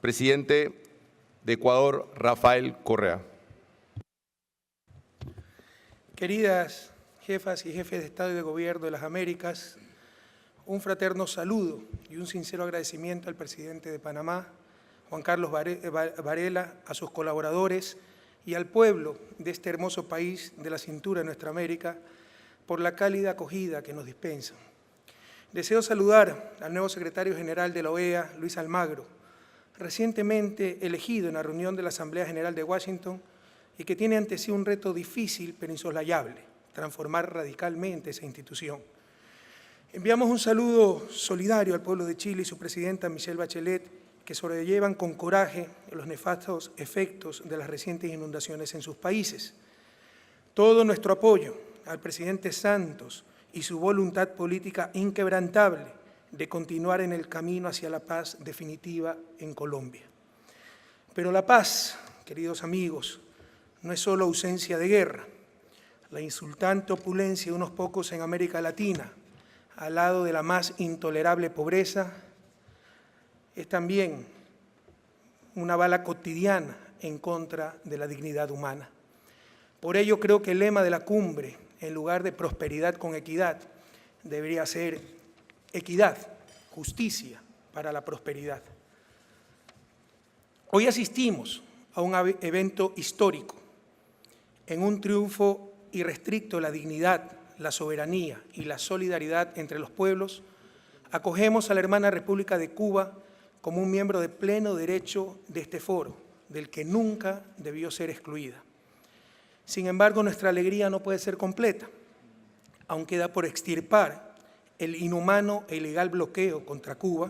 Presidente de Ecuador, Rafael Correa. Queridas jefas y jefes de Estado y de Gobierno de las Américas, un fraterno saludo y un sincero agradecimiento al presidente de Panamá, Juan Carlos Varela, a sus colaboradores y al pueblo de este hermoso país de la cintura de nuestra América por la cálida acogida que nos dispensan. Deseo saludar al nuevo secretario general de la OEA, Luis Almagro, recientemente elegido en la reunión de la Asamblea General de Washington y que tiene ante sí un reto difícil pero insoslayable, transformar radicalmente esa institución. Enviamos un saludo solidario al pueblo de Chile y su presidenta Michelle Bachelet, que sobrellevan con coraje los nefastos efectos de las recientes inundaciones en sus países. Todo nuestro apoyo al presidente Santos y su voluntad política inquebrantable de continuar en el camino hacia la paz definitiva en Colombia. Pero la paz, queridos amigos, no es solo ausencia de guerra. La insultante opulencia de unos pocos en América Latina, al lado de la más intolerable pobreza, es también una bala cotidiana en contra de la dignidad humana. Por ello creo que el lema de la cumbre, en lugar de prosperidad con equidad, debería ser equidad, justicia para la prosperidad. Hoy asistimos a un evento histórico, en un triunfo irrestricto de la dignidad, la soberanía y la solidaridad entre los pueblos. Acogemos a la hermana República de Cuba como un miembro de pleno derecho de este foro, del que nunca debió ser excluida. Sin embargo, nuestra alegría no puede ser completa. Aún queda por extirpar el inhumano e ilegal bloqueo contra Cuba.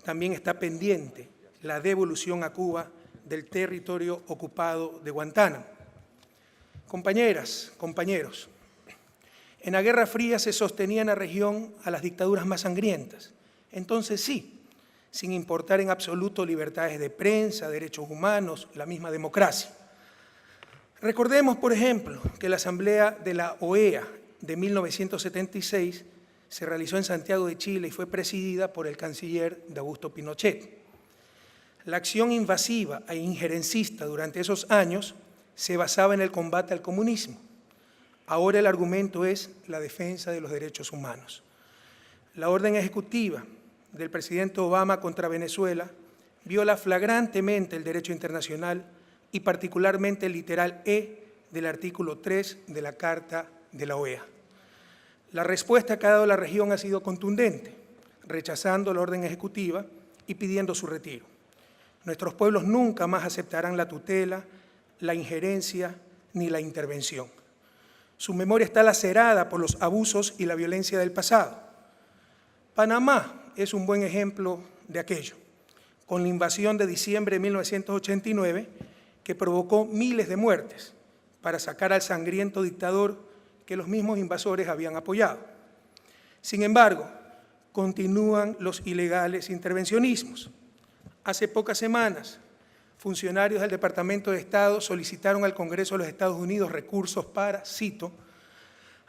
También está pendiente la devolución a Cuba del territorio ocupado de Guantánamo. Compañeras, compañeros, en la Guerra Fría se sostenía en la región a las dictaduras más sangrientas. Entonces sí, sin importar en absoluto libertades de prensa, derechos humanos, la misma democracia. Recordemos, por ejemplo, que la Asamblea de la OEA de 1976 se realizó en Santiago de Chile y fue presidida por el canciller Augusto Pinochet. La acción invasiva e injerencista durante esos años se basaba en el combate al comunismo. Ahora el argumento es la defensa de los derechos humanos. La orden ejecutiva del presidente Obama contra Venezuela viola flagrantemente el derecho internacional y particularmente el literal E del artículo 3 de la Carta de la OEA. La respuesta que ha dado la región ha sido contundente, rechazando la orden ejecutiva y pidiendo su retiro. Nuestros pueblos nunca más aceptarán la tutela, la injerencia ni la intervención. Su memoria está lacerada por los abusos y la violencia del pasado. Panamá es un buen ejemplo de aquello, con la invasión de diciembre de 1989 que provocó miles de muertes para sacar al sangriento dictador que los mismos invasores habían apoyado. Sin embargo, continúan los ilegales intervencionismos. Hace pocas semanas, funcionarios del Departamento de Estado solicitaron al Congreso de los Estados Unidos recursos para, cito,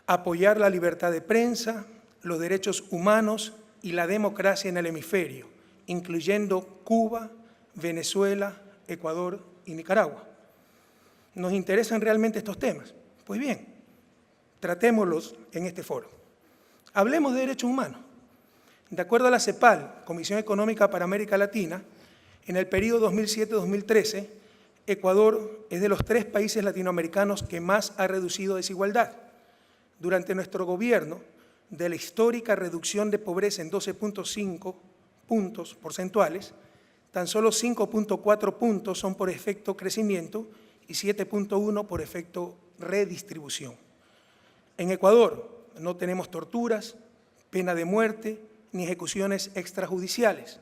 apoyar la libertad de prensa, los derechos humanos y la democracia en el hemisferio, incluyendo Cuba, Venezuela, Ecuador y Nicaragua. ¿Nos interesan realmente estos temas? Pues bien, tratémoslos en este foro. Hablemos de derechos humanos. De acuerdo a la CEPAL, Comisión Económica para América Latina, en el periodo 2007-2013, Ecuador es de los 3 países latinoamericanos que más ha reducido desigualdad. Durante nuestro gobierno, de la histórica reducción de pobreza en 12.5 puntos porcentuales, tan solo 5.4 puntos son por efecto crecimiento y 7.1 por efecto redistribución. En Ecuador no tenemos torturas, pena de muerte ni ejecuciones extrajudiciales.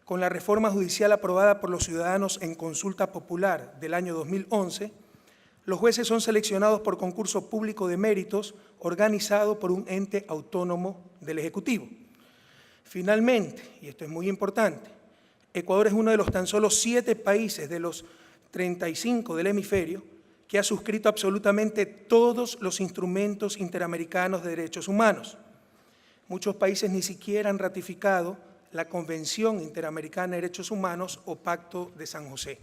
Con la reforma judicial aprobada por los ciudadanos en consulta popular del año 2011, los jueces son seleccionados por concurso público de méritos organizado por un ente autónomo del Ejecutivo. Finalmente, y esto es muy importante, Ecuador es uno de los tan solo 7 países de los 35 del hemisferio que ha suscrito absolutamente todos los instrumentos interamericanos de derechos humanos. Muchos países ni siquiera han ratificado la Convención Interamericana de Derechos Humanos o Pacto de San José.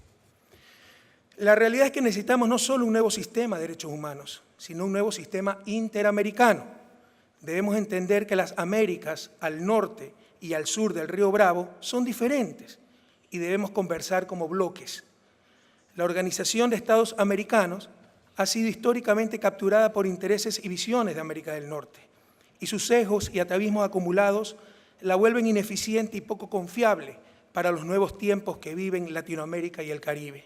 La realidad es que necesitamos no solo un nuevo sistema de derechos humanos, sino un nuevo sistema interamericano. Debemos entender que las Américas al norte y al sur del río Bravo son diferentes y debemos conversar como bloques. La Organización de Estados Americanos ha sido históricamente capturada por intereses y visiones de América del Norte, y sus sesgos y atavismos acumulados la vuelven ineficiente y poco confiable para los nuevos tiempos que viven Latinoamérica y el Caribe.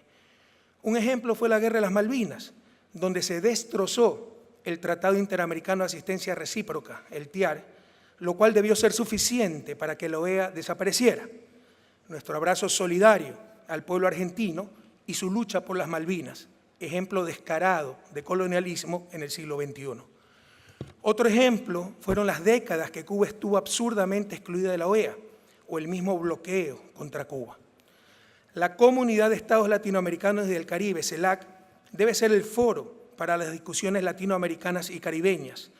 Un ejemplo fue la Guerra de las Malvinas, donde se destrozó el Tratado Interamericano de Asistencia Recíproca, el TIAR, lo cual debió ser suficiente para que la OEA desapareciera. Nuestro abrazo solidario al pueblo argentino y su lucha por las Malvinas, ejemplo descarado de colonialismo en el siglo XXI. Otro ejemplo fueron las décadas que Cuba estuvo absurdamente excluida de la OEA, o el mismo bloqueo contra Cuba. La Comunidad de Estados Latinoamericanos y del Caribe, CELAC, debe ser el foro para las discusiones latinoamericanas y caribeñas,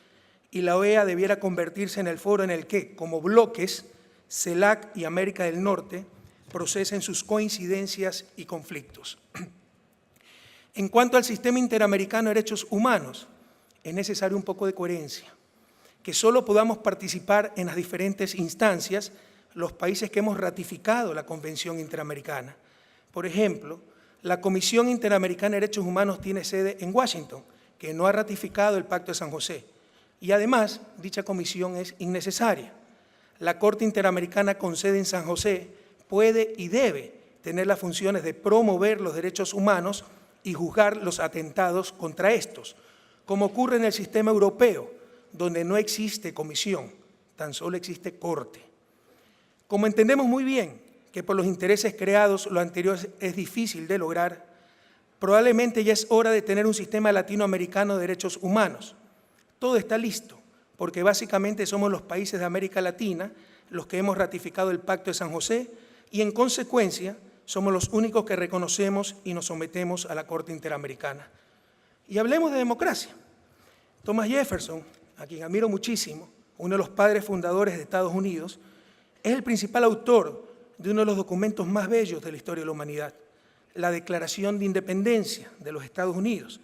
y la OEA debiera convertirse en el foro en el que, como bloques, CELAC y América del Norte procesen sus coincidencias y conflictos. En cuanto al sistema interamericano de derechos humanos, es necesario un poco de coherencia, que solo podamos participar en las diferentes instancias los países que hemos ratificado la Convención Interamericana. Por ejemplo, la Comisión Interamericana de Derechos Humanos tiene sede en Washington, que no ha ratificado el Pacto de San José, y además dicha comisión es innecesaria. La Corte Interamericana con sede en San José puede y debe tener las funciones de promover los derechos humanos y juzgar los atentados contra estos, como ocurre en el sistema europeo, donde no existe comisión, tan solo existe corte. Como entendemos muy bien que por los intereses creados lo anterior es difícil de lograr, probablemente ya es hora de tener un sistema latinoamericano de derechos humanos. Todo está listo, porque básicamente somos los países de América Latina los que hemos ratificado el Pacto de San José y, en consecuencia, somos los únicos que reconocemos y nos sometemos a la Corte Interamericana. Y hablemos de democracia. Thomas Jefferson, a quien admiro muchísimo, uno de los padres fundadores de Estados Unidos, es el principal autor de uno de los documentos más bellos de la historia de la humanidad, la Declaración de Independencia de los Estados Unidos,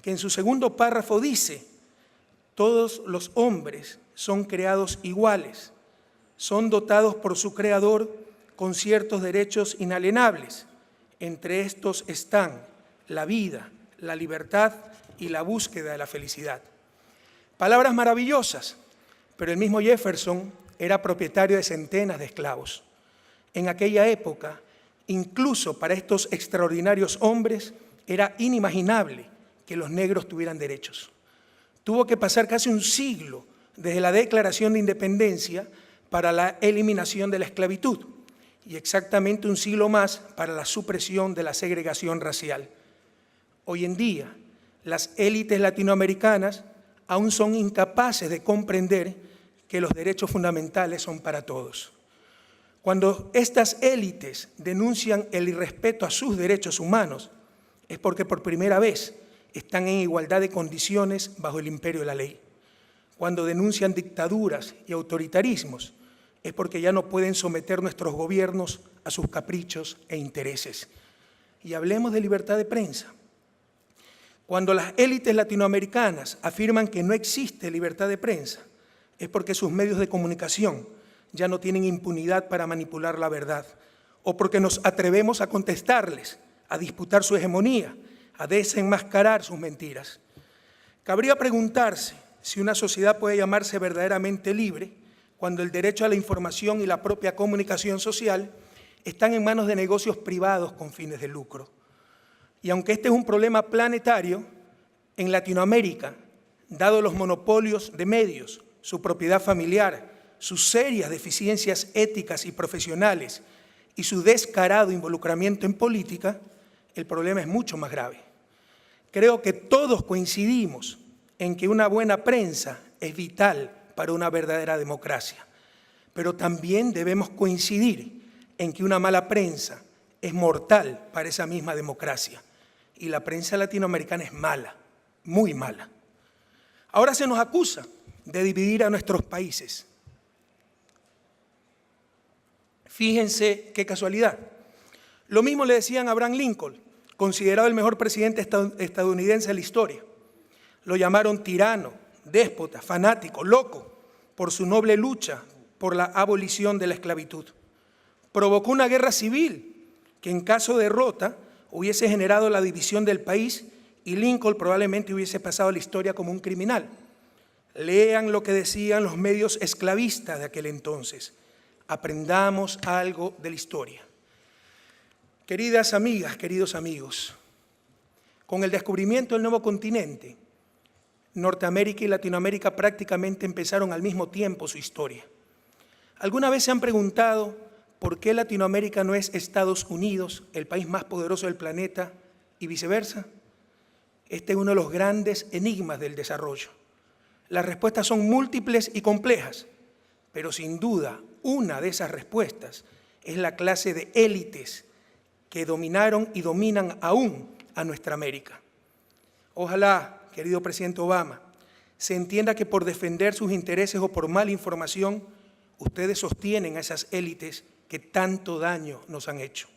que en su segundo párrafo dice: todos los hombres son creados iguales, son dotados por su Creador con ciertos derechos inalienables. Entre estos están la vida, la libertad y la búsqueda de la felicidad. Palabras maravillosas, pero el mismo Jefferson era propietario de centenas de esclavos. En aquella época, incluso para estos extraordinarios hombres, era inimaginable que los negros tuvieran derechos. Tuvo que pasar casi un siglo desde la Declaración de Independencia para la eliminación de la esclavitud y exactamente un siglo más para la supresión de la segregación racial. Hoy en día, las élites latinoamericanas aún son incapaces de comprender que los derechos fundamentales son para todos. Cuando estas élites denuncian el irrespeto a sus derechos humanos, es porque por primera vez están en igualdad de condiciones bajo el imperio de la ley. Cuando denuncian dictaduras y autoritarismos, es porque ya no pueden someter nuestros gobiernos a sus caprichos e intereses. Y hablemos de libertad de prensa. Cuando las élites latinoamericanas afirman que no existe libertad de prensa, es porque sus medios de comunicación ya no tienen impunidad para manipular la verdad, o porque nos atrevemos a contestarles, a disputar su hegemonía, a desenmascarar sus mentiras. Cabría preguntarse si una sociedad puede llamarse verdaderamente libre cuando el derecho a la información y la propia comunicación social están en manos de negocios privados con fines de lucro. Y aunque este es un problema planetario, en Latinoamérica, dado los monopolios de medios, su propiedad familiar, sus serias deficiencias éticas y profesionales y su descarado involucramiento en política, el problema es mucho más grave. Creo que todos coincidimos en que una buena prensa es vital para una verdadera democracia, pero también debemos coincidir en que una mala prensa es mortal para esa misma democracia. Y la prensa latinoamericana es mala, muy mala. Ahora se nos acusa de dividir a nuestros países. Fíjense qué casualidad. Lo mismo le decían a Abraham Lincoln, considerado el mejor presidente estadounidense de la historia. Lo llamaron tirano, déspota, fanático, loco, por su noble lucha por la abolición de la esclavitud. Provocó una guerra civil que en caso de derrota hubiese generado la división del país y Lincoln probablemente hubiese pasado a la historia como un criminal. Lean lo que decían los medios esclavistas de aquel entonces. Aprendamos algo de la historia. Queridas amigas, queridos amigos, con el descubrimiento del nuevo continente, Norteamérica y Latinoamérica prácticamente empezaron al mismo tiempo su historia. ¿Alguna vez se han preguntado por qué Latinoamérica no es Estados Unidos, el país más poderoso del planeta, y viceversa? Este es uno de los grandes enigmas del desarrollo. Las respuestas son múltiples y complejas, pero sin duda una de esas respuestas es la clase de élites que dominaron y dominan aún a nuestra América. Ojalá, querido presidente Obama, se entienda que por defender sus intereses o por mala información, ustedes sostienen a esas élites que tanto daño nos han hecho.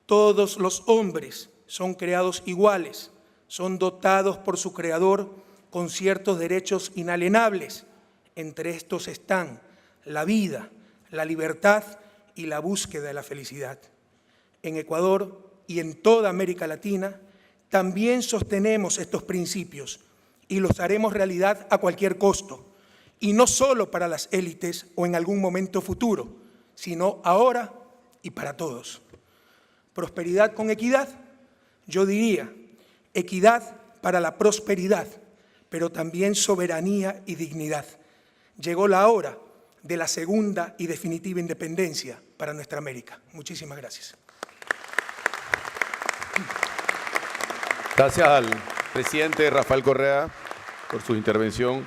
Todos los hombres son creados iguales, son dotados por su Creador con ciertos derechos inalienables. Entre estos están la vida, la libertad y la búsqueda de la felicidad. En Ecuador y en toda América Latina también sostenemos estos principios y los haremos realidad a cualquier costo, y no solo para las élites o en algún momento futuro, sino ahora y para todos. Prosperidad con equidad, yo diría, equidad para la prosperidad, pero también soberanía y dignidad. Llegó la hora de la segunda y definitiva independencia para nuestra América. Muchísimas gracias. Gracias al presidente Rafael Correa por su intervención.